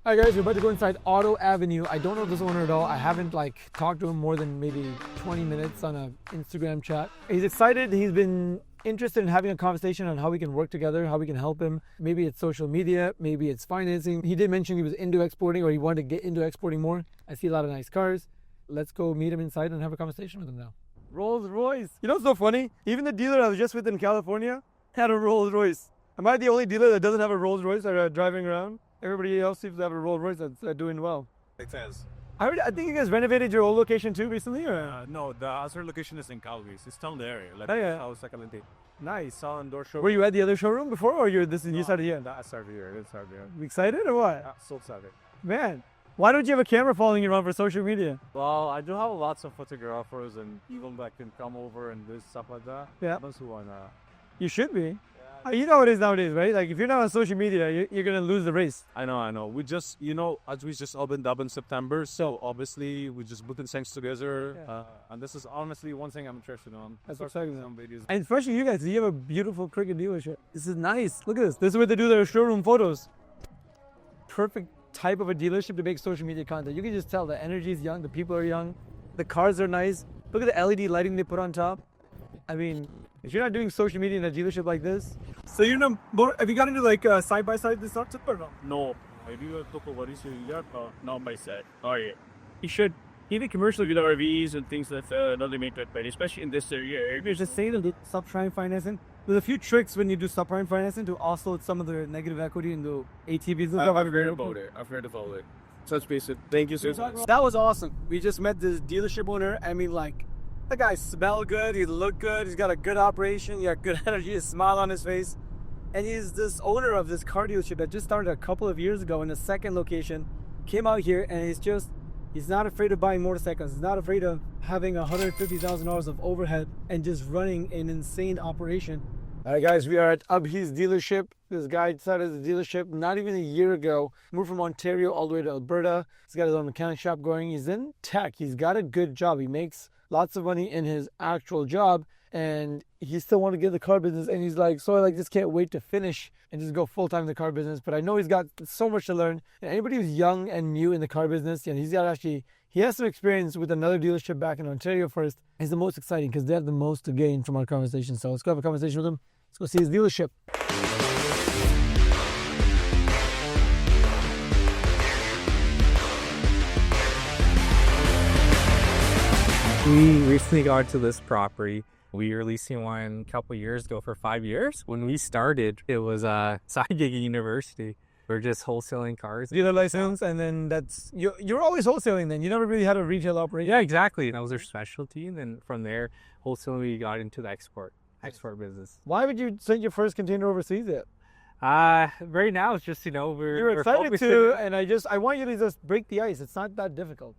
All right, guys, we're about to go inside Auto Avenue. I don't know this owner at all. I haven't talked to him more than maybe 20 minutes on an Instagram chat. He's excited. He's been interested in having a conversation on how we can work together, how we can help him. Maybe it's social media, maybe it's financing. He did mention he was into exporting, or he wanted to get into exporting more. I see a lot of nice cars. Let's go meet him inside and have a conversation with him now. Rolls Royce. You know what's so funny? Even the dealer I was just with in California had a Rolls Royce. Am I the only dealer that doesn't have a Rolls Royce or driving around? Everybody else seems to have a Rolls Royce that's doing well. Makes sense. I think you guys renovated your old location too recently, or? No, the other location is in Calgary. It's still in the area. Oh, yeah. House Sacalente. Nice. Solid door showroom. Were you at the other showroom before, or you started here? I started here. You excited or what? So excited. Man, why don't you have a camera following you around for social media? Well, I do have lots of photographers and people that can come over and do stuff like that. Yeah. Those who wanna. You should be. You know how it is nowadays, right? Like if you're not on social media, you're gonna lose the race. I know. We just, as we just opened up in September, so obviously we just putting things together. Yeah. And this is honestly one thing I'm interested in. That's exciting. Some videos. And especially you guys, you have a beautiful cricket dealership. This is nice. Look at this. This is where they do their showroom photos. Perfect type of a dealership to make social media content. You can just tell the energy is young, the people are young, the cars are nice. Look at the LED lighting they put on top. I mean, if you're not doing social media in a dealership like this, so have you got into side by side this startup or no? No, I do took over this year, not by side. Oh yeah, You should. even commercial with RVs and things that not limited, but especially in this area. You're just saying the subprime financing. There's a few tricks when you do subprime financing to offload some of the negative equity into ATVs. I've heard about it. Touch base. Thank you, sir. That was awesome. We just met this dealership owner. I mean, the guy smelled good. He looked good. He's got a good operation. He got good energy. A smile on his face. And he's this owner of this car dealership that just started a couple of years ago in the second location. Came out here and he's not afraid of buying motorcycles. He's not afraid of having $150,000 of overhead and just running an insane operation. All right, guys, we are at Abhi's dealership. This guy started the dealership not even a year ago. Moved from Ontario all the way to Alberta. He's got his own mechanic shop going. He's in tech. He's got a good job. He makes lots of money in his actual job, and he still want to get the car business. And he's like, so I just can't wait to finish and just go full time in the car business. But I know he's got so much to learn. And anybody who's young and new in the car business, and he has some experience with another dealership back in Ontario first. He's the most exciting because they have the most to gain from our conversation. So let's go have a conversation with him. Let's go see his dealership. We recently got to this property. We were leasing one a couple years ago for 5 years. When we started, it was a side gig at university. We're just wholesaling cars. Dealer license, and then you're always wholesaling then. You never really had a retail operation. Yeah, exactly. That was our specialty. And then from there, wholesaling, we got into the export business. Why would you send your first container overseas yet? Right now, it's just, You're excited to, and I want you to just break the ice. It's not that difficult.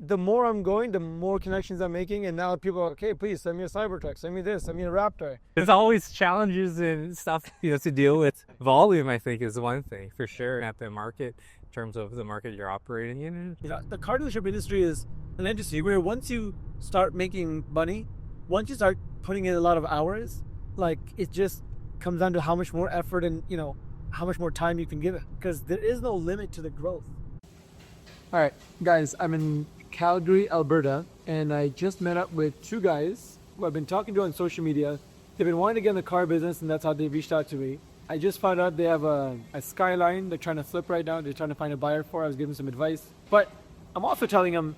The more I'm going, the more connections I'm making, and now people are like, okay, please send me a Cybertruck, send me this, send me a Raptor. There's always challenges and stuff to deal with. Volume, I think, is one thing for sure at the market, in terms of the market you're operating in. The car dealership industry is an industry where once you start making money, once you start putting in a lot of hours, it just comes down to how much more effort and how much more time you can give it, because there is no limit to the growth. All right, guys, I'm in Calgary, Alberta, and I just met up with two guys who I've been talking to on social media. They've been wanting to get in the car business, and that's how they reached out to me. I just found out they have a Skyline they're trying to flip right now. They're trying to find a buyer for. I was giving some advice, but I'm also telling them,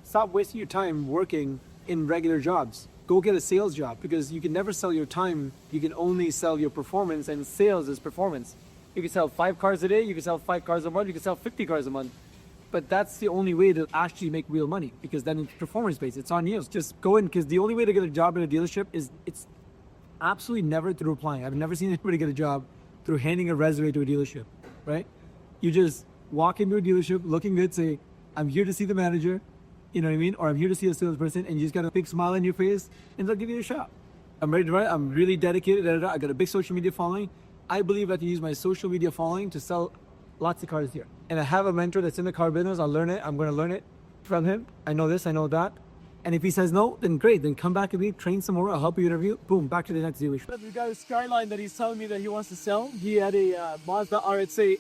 stop wasting your time working in regular jobs. Go get a sales job, because you can never sell your time. You can only sell your performance, and sales is performance. You can sell 5 cars a day. You can sell 5 cars a month. You can sell 50 cars a month. But that's the only way to actually make real money, because then it's performance-based. It's on you. Just go in, because the only way to get a job in a dealership is it's absolutely never through applying. I've never seen anybody get a job through handing a resume to a dealership, right? You just walk into a dealership looking good, say, I'm here to see the manager, you know what I mean? Or I'm here to see a salesperson, and you just got a big smile on your face, and they'll give you a shot. I'm ready to run. I'm really dedicated. I got a big social media following. I believe I can use my social media following to sell lots of cars here. And I have a mentor that's in the car business. I'll learn it. I'm going to learn it from him. I know this, I know that. And if he says no, then great. Then come back with me, train some more. I'll help you interview. Boom, back to the next dealership. We got a Skyline that he's telling me that he wants to sell. He had a Mazda RX-8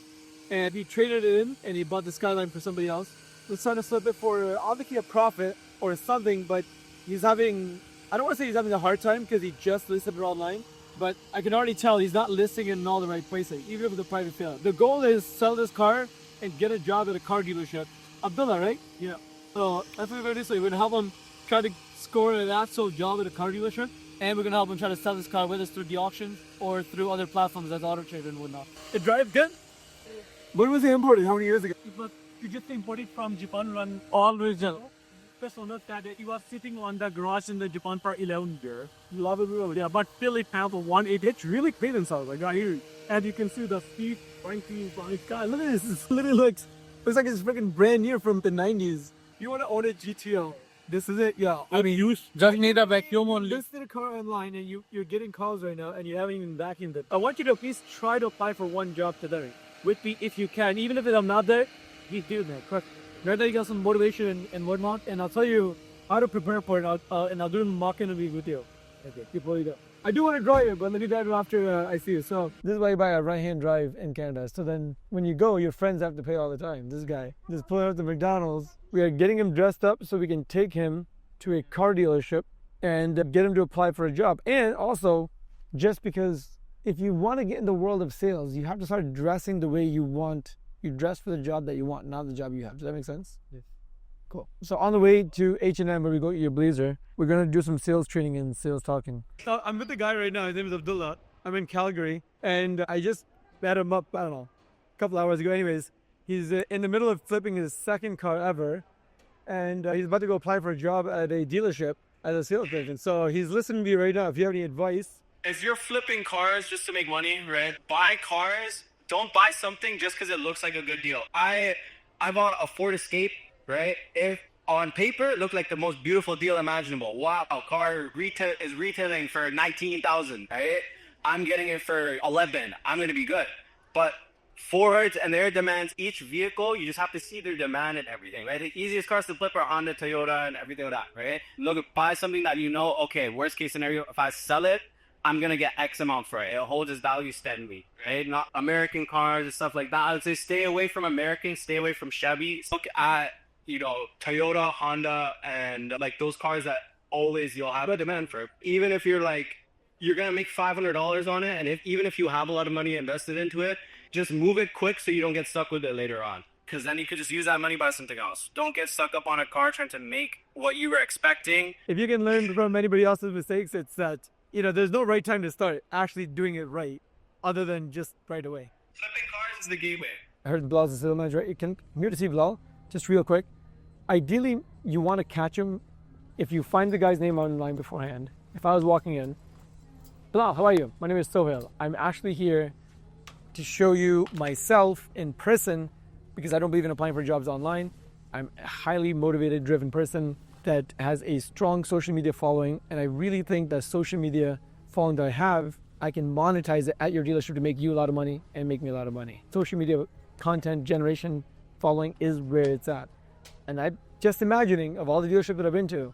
and he traded it in and he bought the Skyline for somebody else. Was trying to flip it for obviously a profit or something, but he's having, I don't want to say he's having a hard time because he just listed it online, but I can already tell he's not listing it in all the right places, even if it's a private sale. The goal is sell this car and get a job at a car dealership. Abdullah, right? Yeah. So that's what we're going to do. So we're going to help him try to score an actual job at a car dealership, and we're going to help him try to sell this car, whether it's through the auction or through other platforms like Auto Trader and whatnot. It drives good? When was it imported? How many years ago? It was, you just imported from Japan, run all original. Special note that it was sitting on the garage in the Japan for 11 years. Love it really, yeah. But still it has a 1.8. It's really clean inside, like right here. And you can see the speed, ranking, God, look at this. It literally looks like it's freaking brand new from the 90s. You want to own a GTO? This is it, yeah. I mean, you just need a vacuum only. Listed a car online and you're getting calls right now and you haven't even vacuumed it. I want you to please try to apply for one job today with me if you can. Even if I'm not there, you do that. Correct. Right now you got some motivation and whatnot, and I'll tell you how to prepare for it, and I'll do a mock interview with you. Okay, before you go. I do want to drive you, but let me drive you after I see you. So this is why you buy a right-hand drive in Canada. So then when you go, your friends have to pay all the time. This guy just pulling out the McDonald's. We are getting him dressed up so we can take him to a car dealership and get him to apply for a job. And also, just because if you want to get in the world of sales, you have to start dressing the way you want. You dress for the job that you want, not the job you have. Does that make sense? Yes. Cool. So on the way to H&M where we go get your blazer, we're going to do some sales training and sales talking. So I'm with the guy right now. His name is Abdullah. I'm in Calgary. And I just met him up, I don't know, a couple hours ago. Anyways, he's in the middle of flipping his second car ever. And he's about to go apply for a job at a dealership as a salesperson. So he's listening to me right now. If you have any advice. If you're flipping cars just to make money, right? Buy cars. Don't buy something just because it looks like a good deal. I bought a Ford Escape, right? If on paper it looked like the most beautiful deal imaginable. Wow, car is retailing for $19,000, right? I'm getting it for $11,000. I'm gonna be good. But Fords and their demands, each vehicle, you just have to see their demand and everything, right? The easiest cars to flip are Honda, Toyota, and everything like that, right? Look, buy something that you know, okay, worst case scenario, if I sell it, I'm going to get X amount for it. It holds its value steadily, right? Not American cars and stuff like that. I would say stay away from American, stay away from Chevy. Look at, Toyota, Honda, and like those cars that always you'll have a demand for. Even if you're like, you're going to make $500 on it, and even if you have a lot of money invested into it, just move it quick so you don't get stuck with it later on. Because then you could just use that money buy something else. Don't get stuck up on a car trying to make what you were expecting. If you can learn from anybody else's mistakes, it's that there's no right time to start actually doing it right, other than just right away. Flipping cars is the gateway. I heard Bilal's a sales manager. I'm here to see Bilal, just real quick. Ideally, you want to catch him if you find the guy's name online beforehand. If I was walking in, Bilal, how are you? My name is Sohail. I'm actually here to show you myself in person because I don't believe in applying for jobs online. I'm a highly motivated, driven person that has a strong social media following, and I really think that social media following that I have, I can monetize it at your dealership to make you a lot of money and make me a lot of money. Social media content generation following is where it's at. And I'm just imagining of all the dealerships that I've been to,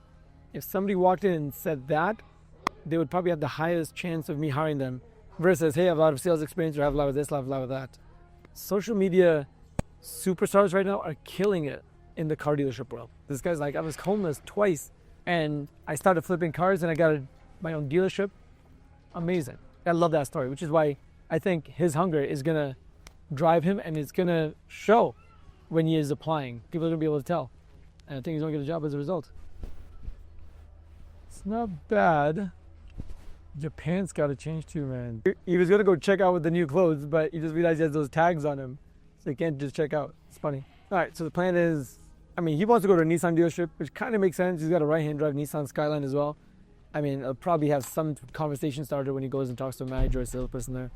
if somebody walked in and said that, they would probably have the highest chance of me hiring them versus, hey, I have a lot of sales experience or I have a lot of this, I have a lot of that. Social media superstars right now are killing it in the car dealership world. This guy's like, I was homeless twice and I started flipping cars and I got my own dealership. Amazing. I love that story, which is why I think his hunger is gonna drive him and it's gonna show when he is applying. People are gonna be able to tell. And I think he's gonna get a job as a result. It's not bad. Japan's gotta change too, man. He was gonna go check out with the new clothes, but he just realized he has those tags on him. So he can't just check out. It's funny. All right, so the plan is, he wants to go to a Nissan dealership, which kind of makes sense. He's got a right-hand drive Nissan Skyline as well. He'll probably have some conversation started when he goes and talks to a manager or a salesperson there.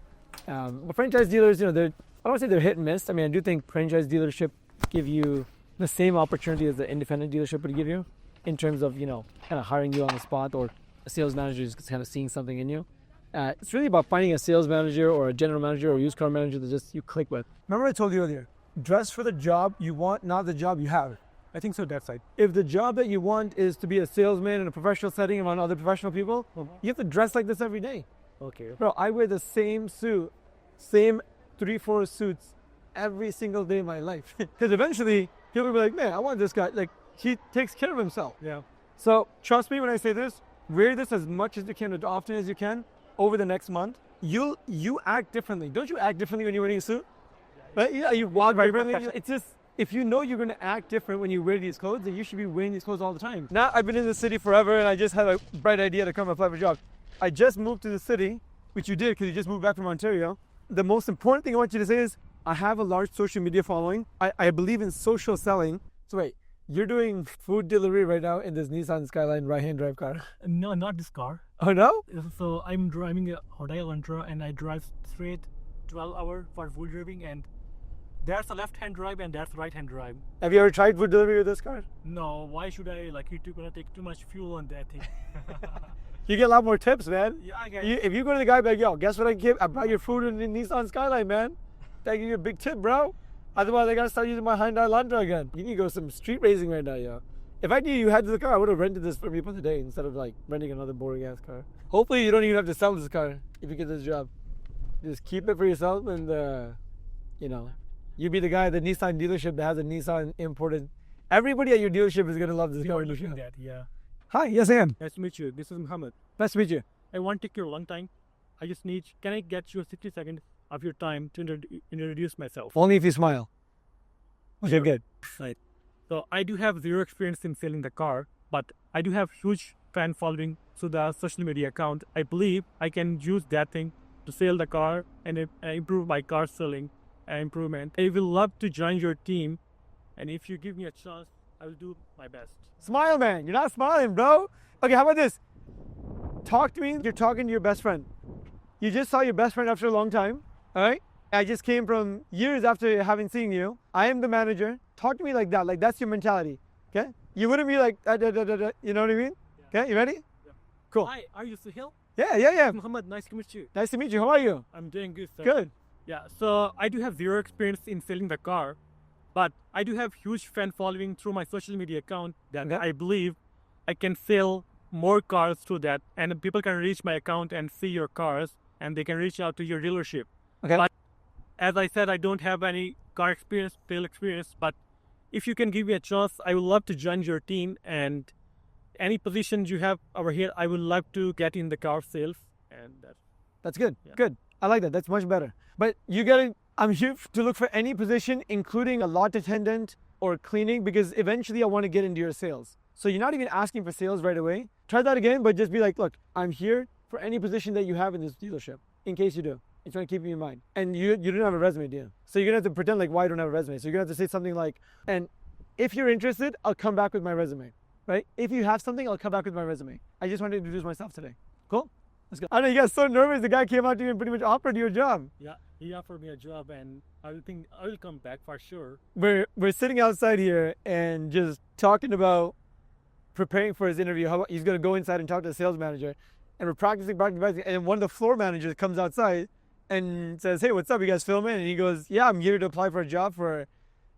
But franchise dealers, I don't want to say they're hit and miss. I do think franchise dealership give you the same opportunity as the independent dealership would give you in terms of, kind of hiring you on the spot, or a sales manager is kind of seeing something in you. It's really about finding a sales manager or a general manager or a used car manager that just you click with. Remember I told you earlier, dress for the job you want, not the job you have. I think so, that side. If the job that you want is to be a salesman in a professional setting around other professional people, you have to dress like this every day. Okay. Bro, I wear the same suit, same 3-4 suits every single day of my life. Because eventually, people will be like, man, I want this guy. Like, he takes care of himself. Yeah. So trust me when I say this, wear this as much as you can, as often as you can over the next month. You act differently. Don't you act differently when you're wearing a suit? Right? Yeah, you walk differently. It's just, if you know you're going to act different when you wear these clothes, then you should be wearing these clothes all the time. Now, I've been in the city forever, and I just had a bright idea to come apply for a job. I just moved to the city, which you did because you just moved back from Ontario. The most important thing I want you to say is, I have a large social media following. I believe in social selling. So wait, you're doing food delivery right now in this Nissan Skyline right-hand drive car? No, not this car. Oh, no? So I'm driving a Hyundai Elantra and I drive straight 12 hours for food driving, and that's a left-hand drive and that's right-hand drive. Have you ever tried food delivery with this car? No, why should I? Like, you're gonna take too much fuel on that thing. You get a lot more tips, man. Yeah, I get If you go to the guy, be like, yo, guess what I give? I brought your food in the Nissan Skyline, man. They give you a big tip, bro. Otherwise, I gotta start using my Hyundai Elantra again. You need to go some street racing right now, yo. If I knew you had the car, I would have rented this for me for the day instead of like renting another boring ass car. Hopefully, you don't even have to sell this car if you get this job. Just keep it for yourself, and you be the guy at the Nissan dealership that has a Nissan imported. Everybody at your dealership is gonna love this car. looking at that, yeah. Hi, yes, I am. Nice to meet you. This is Muhammad. Nice to meet you. I won't take your long time. I just need, can I get you 60 seconds of your time to introduce myself? Only if you smile. Okay, Sure. good. Right. So I do have zero experience in selling the car, but I do have huge fan following through the social media account. I believe I can use that thing to sell the car and improve my car selling improvement. I will love to join your team, and if you give me a chance, I will do my best. Smile, man. You're not smiling, bro. Okay, how about this? Talk to me. You're talking to your best friend. You just saw your best friend after a long time, all right? I just came from years after having seen you. I am the manager. Talk to me like that. Like, that's your mentality, okay? You wouldn't be like, you know what I mean? Yeah. Okay, you ready? Yeah. Cool. Hi, are you Suhail? Yeah. Muhammad, nice to meet you. Nice to meet you. How are you? I'm doing good, sir. Good. Yeah, so I do have zero experience in selling the car, but I do have huge fan following through my social media account that Okay. I believe I can sell more cars through that, and people can reach my account and see your cars, and they can reach out to your dealership. Okay. But as I said, I don't have any car experience, sale experience, but if you can give me a chance, I would love to join your team, and any positions you have over here, I would love to get in the car sales, and That's good. Yeah. Good. I like that. That's much better. But you gotta, I'm here to look for any position, including a lot attendant or cleaning, because eventually I want to get into your sales. So you're not even asking for sales right away. Try that again, but just be like, look, I'm here for any position that you have in this dealership, in case you do. It's going to keep you in mind. And you don't have a resume, do you? So you're going to have to pretend like, why I don't have a resume. So you're going to have to say something like, and if you're interested, I'll come back with my resume, right? If you have something, I'll come back with my resume. I just wanted to introduce myself today. Cool? Let's go. I know you got so nervous. The guy came out to you and pretty much offered you a job. yeah, he offered me a job, and I will come back for sure. We're sitting outside here and just talking about preparing for his interview. How he's going to go inside and talk to the sales manager, and we're practicing. And one of the floor managers comes outside and says, "Hey, what's up? You guys filming?" And he goes, "Yeah, I'm here to apply for a job for."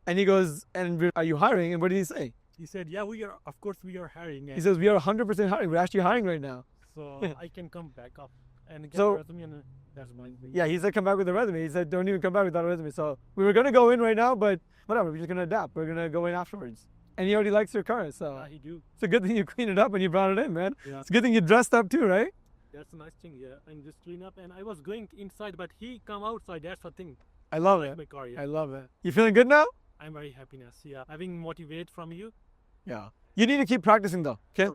And he goes, "And are you hiring?" And what did he say? He said, "Yeah, we are. Of course, we are hiring." He says, "We are 100% hiring. We're actually hiring right now." So I can come back up and get So- a resume, and that's mine. Yeah, he said, "Come back with a resume." He said, "Don't even come back without a resume." So we were going to go in right now, but whatever. We're just going to adapt. We're going to go in afterwards. And he already likes your car, so He do. it's a good thing you cleaned it up and you brought it in, man. Yeah. It's a good thing you dressed up too, right? That's a nice thing. Yeah, and just clean up. And I was going inside, but he come outside. That's the thing. I love Like it. my car. Yeah. I love it. You feeling good now? I'm very happiness. Yeah, having motivated from you. Yeah. You need to keep practicing though, okay?